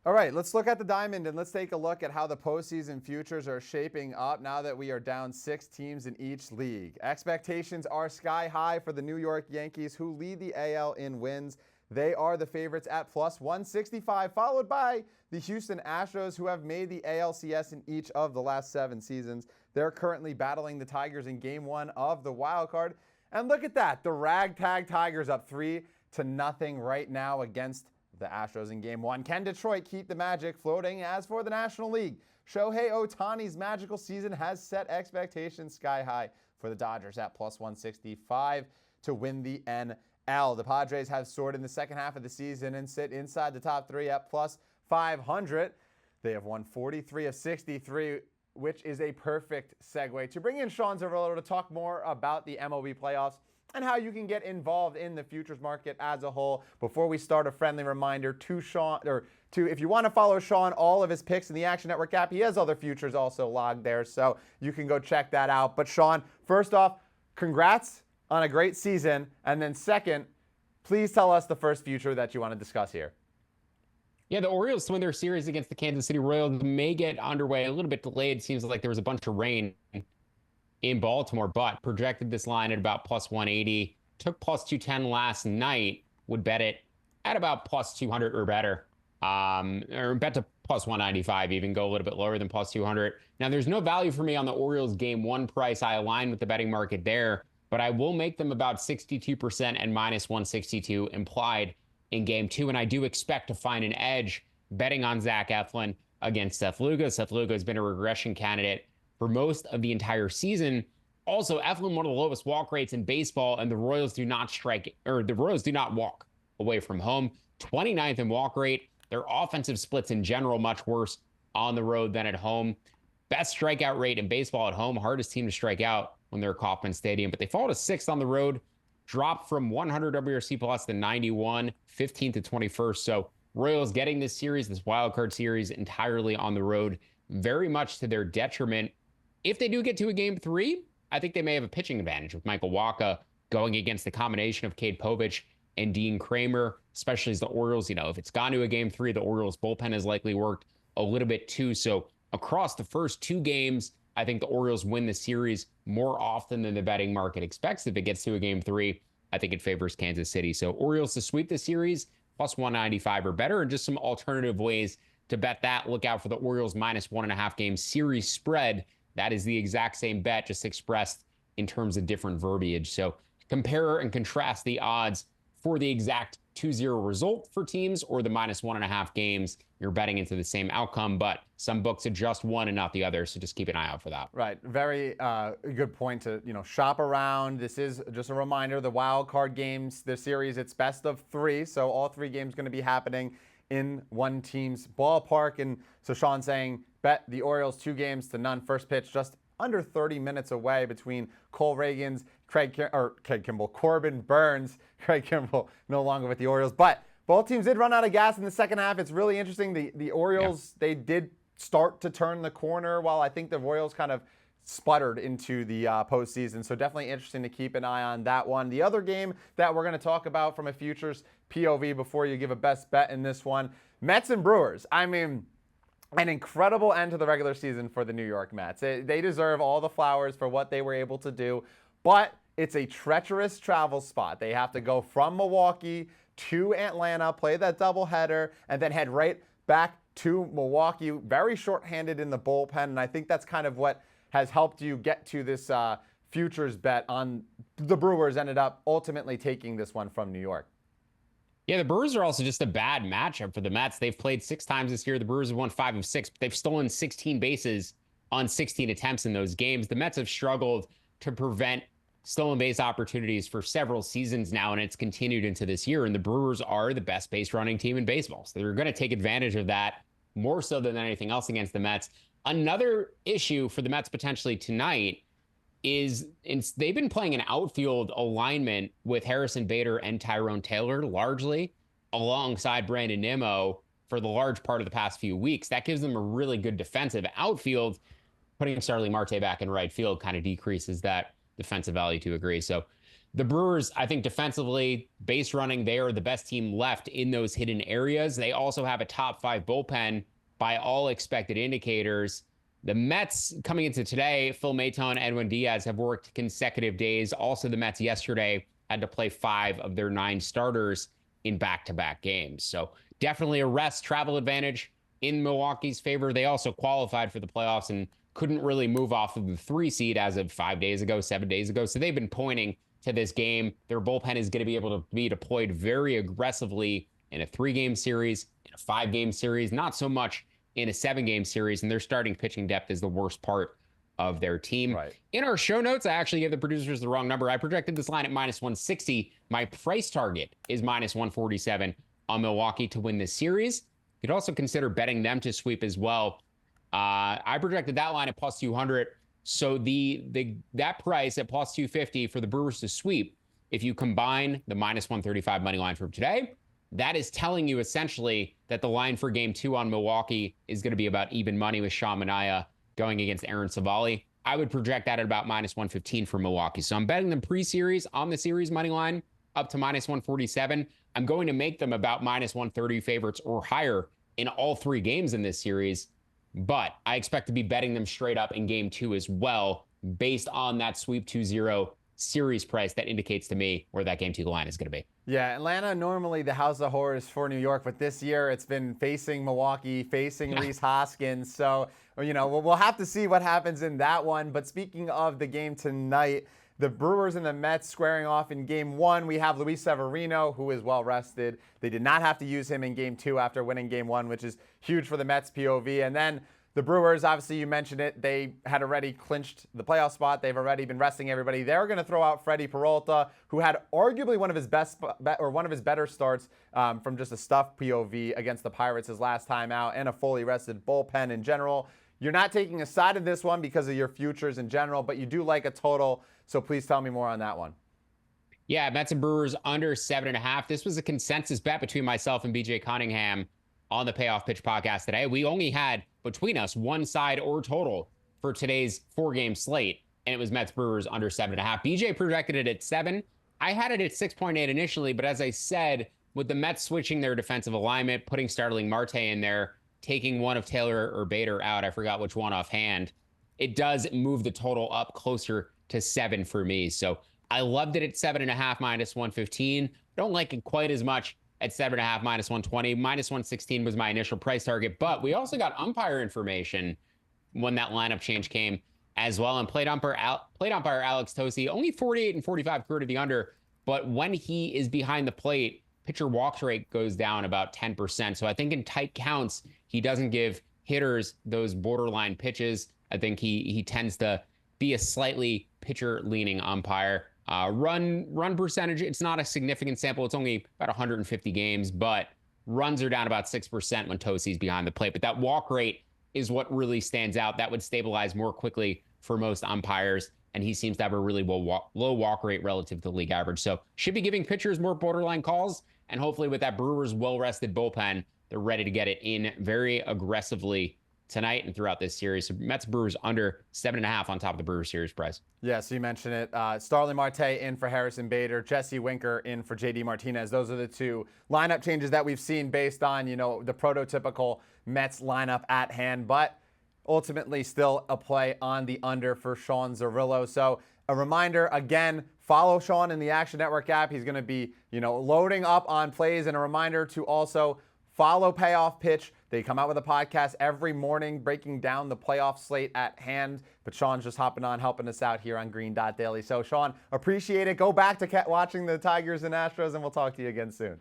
All right, let's look at the diamond and let's take a look at how the postseason futures are shaping up now that we are down 6 teams in each league. Expectations are sky high for the New York Yankees, who lead the AL in wins. They are the favorites at plus 165, followed by the Houston Astros, who have made the ALCS in each of the last 7 seasons. They're currently battling the Tigers in Game 1 of the wild card. And look at that, the ragtag Tigers up 3-0 right now against the Astros in Game 1. Can Detroit keep the magic floating? As for the National League, Shohei Ohtani's magical season has set expectations sky high for the Dodgers at plus 165 to win the NL. The Padres have soared in the second half of the season and sit inside the top 3 at plus 500. They have won 43 of 63, which is a perfect segue to bring in Sean Zerillo to talk more about the MLB playoffs and how you can get involved in the futures market as a whole. Before we start, a friendly reminder to Sean, if you want to follow Sean, all of his picks in the Action Network app, he has other futures also logged there, so you can go check that out. But Sean, first off, congrats on a great season. And then second, please tell us the first future that you want to discuss here. Yeah, the Orioles to win their series against the Kansas City Royals may get underway a little bit delayed. Seems like there was a bunch of rain in Baltimore, but projected this line at about plus 180. Took plus 210 last night. Would bet it at about plus 200 or better. Or bet to plus 195, even go a little bit lower than plus 200. Now, there's no value for me on the Orioles Game 1 price. I align with the betting market there, but I will make them about 62% and minus 162 implied in Game 2. And I do expect to find an edge betting on Zach Eflin against Seth Lugo. Seth Lugo has been a regression candidate for most of the entire season. Also, Eflin, one of the lowest walk rates in baseball, and the Royals do not walk away from home. 29th in walk rate. Their offensive splits in general much worse on the road than at home. Best strikeout rate in baseball at home. Hardest team to strike out when they're at Kauffman Stadium. But they fall to 6th on the road. Dropped from 100 WRC plus to 91, 15th to 21st. So Royals getting this series, this wild card series, entirely on the road, very much to their detriment. If they do get to a Game 3, I think they may have a pitching advantage with Michael Wacha going against the combination of Cade Povich and Dean Kramer, especially as the Orioles, if it's gone to a Game 3, the Orioles bullpen has likely worked a little bit too. So across the first 2 games, I think the Orioles win the series more often than the betting market expects. If it gets to a Game 3, I think it favors Kansas City. So Orioles to sweep the series, plus 195 or better, and just some alternative ways to bet that. Look out for the Orioles minus 1.5 game series spread. That is the exact same bet, just expressed in terms of different verbiage. So compare and contrast the odds for the exact 2-0 result for teams or the minus 1.5 games. You're betting into the same outcome, but some books adjust one and not the other. So just keep an eye out for that. Right. Very good point to, shop around. This is just a reminder, the wild card games, the series, it's best of 3. So all 3 games going to be happening in one team's ballpark. And so Sean's saying bet the Orioles 2-0 first pitch just under 30 minutes away between Cole Reagans, Corbin Burns. Craig Kimbrell no longer with the Orioles, but both teams did run out of gas in the second half. It's really interesting. The Orioles, They did start to turn the corner, while I think the Royals kind of sputtered into the postseason. So definitely interesting to keep an eye on that one. The other game that we're going to talk about from a futures POV before you give a best bet in this one, Mets and Brewers. I mean, an incredible end to the regular season for the New York Mets. They deserve all the flowers for what they were able to do, but it's a treacherous travel spot. They have to go from Milwaukee to Atlanta, play that doubleheader, and then head right back to Milwaukee. Very shorthanded in the bullpen, and I think that's kind of what has helped you get to this futures bet on the Brewers. Ended up ultimately taking this one from New York. Yeah, the Brewers are also just a bad matchup for the Mets. They've played 6 times this year. The Brewers have won 5 of 6. But they've stolen 16 bases on 16 attempts in those games. The Mets have struggled to prevent stolen base opportunities for several seasons now, and it's continued into this year. And the Brewers are the best base running team in baseball. So they're going to take advantage of that more so than anything else against the Mets. Another issue for the Mets potentially tonight is they've been playing an outfield alignment with Harrison Bader and Tyrone Taylor largely alongside Brandon Nimmo for the large part of the past few weeks. That gives them a really good defensive outfield. Putting Starling Marte back in right field kind of decreases that defensive value to agree. So The Brewers, I think defensively, base running, they are the best team left in those hidden areas. They also have a top 5 bullpen by all expected indicators. The Mets coming into today, Phil Maton, Edwin Diaz have worked consecutive days. Also, the Mets yesterday had to play 5 of their 9 starters in back-to-back games. So definitely a rest travel advantage in Milwaukee's favor. They also qualified for the playoffs and couldn't really move off of the 3 seed as of 5 days ago, 7 days ago. So they've been pointing to this game. Their bullpen is going to be able to be deployed very aggressively in a 3-game series, in a 5-game series, not so much in a 7-game series. And their starting pitching depth is the worst part of their team. Right. In our show notes, I actually gave the producers the wrong number. I projected this line at -160. My price target is -147 on Milwaukee to win this series. You could also consider betting them to sweep as well. I projected that line at +200. So that price at +250 for the Brewers to sweep, if you combine the -135 money line from today, that is telling you essentially that the line for game 2 on Milwaukee is going to be about even money with Sean Manaea going against Aaron Savali. I would project that at about -115 for Milwaukee. So I'm betting them pre-series on the series money line up to -147. I'm going to make them about -130 favorites or higher in all 3 games in this series. But I expect to be betting them straight up in game 2 as well, based on that sweep 2-0 series price that indicates to me where that game 2 line is going to be. Yeah, Atlanta, normally the house of horrors for New York, but this year it's been facing Milwaukee, facing Rhys Hoskins. So, we'll have to see what happens in that one. But speaking of the game tonight, the Brewers and the Mets squaring off in game 1. We have Luis Severino, who is well rested. They did not have to use him in game 2 after winning game 1, which is huge for the Mets POV. And then the Brewers, obviously you mentioned it, they had already clinched the playoff spot. They've already been resting everybody. They're going to throw out Freddie Peralta, who had arguably one of his better starts from just a stuffed POV against the Pirates his last time out, and a fully rested bullpen in general. You're not taking a side of this one because of your futures in general, but you do like a total. So please tell me more on that one. Yeah, Mets and Brewers under 7.5. This was a consensus bet between myself and BJ Cunningham on the Payoff Pitch podcast today. We only had between us one side or total for today's 4-game slate, and it was Mets Brewers under 7.5. BJ projected it at 7. I had it at 6.8 initially, but as I said, with the Mets switching their defensive alignment, putting Starling Marte in there, taking one of Taylor or Bader out, I forgot which one offhand, it does move the total up closer to 7 for me. So I loved it at 7.5 -115. Don't like it quite as much at 7.5 -120. -116 was my initial price target, but we also got umpire information when that lineup change came as well. And plate umpire Alex Tosi, only 48 and 45 career to the under, but when he is behind the plate, pitcher walk rate goes down about 10%. So I think in tight counts, he doesn't give hitters those borderline pitches. I think he tends to be a slightly pitcher-leaning umpire. Run percentage, it's not a significant sample. It's only about 150 games, but runs are down about 6% when Tosi's behind the plate. But that walk rate is what really stands out. That would stabilize more quickly for most umpires, and he seems to have a really low walk rate relative to league average. So should be giving pitchers more borderline calls, and hopefully with that Brewers well-rested bullpen, they're ready to get it in very aggressively tonight and throughout this series. So Mets Brewers under 7.5 on top of the Brewers series price. Yeah, so you mentioned it. Starling Marte in for Harrison Bader, Jesse Winker in for JD Martinez. Those are the 2 lineup changes that we've seen based on, the prototypical Mets lineup at hand, but ultimately still a play on the under for Sean Zerillo. So a reminder, again, follow Sean in the Action Network app. He's going to be, loading up on plays, and a reminder to also follow Payoff Pitch. They come out with a podcast every morning breaking down the playoff slate at hand. But Sean's just hopping on, helping us out here on Green Dot Daily. So, Sean, appreciate it. Go back to watching the Tigers and Astros, and we'll talk to you again soon.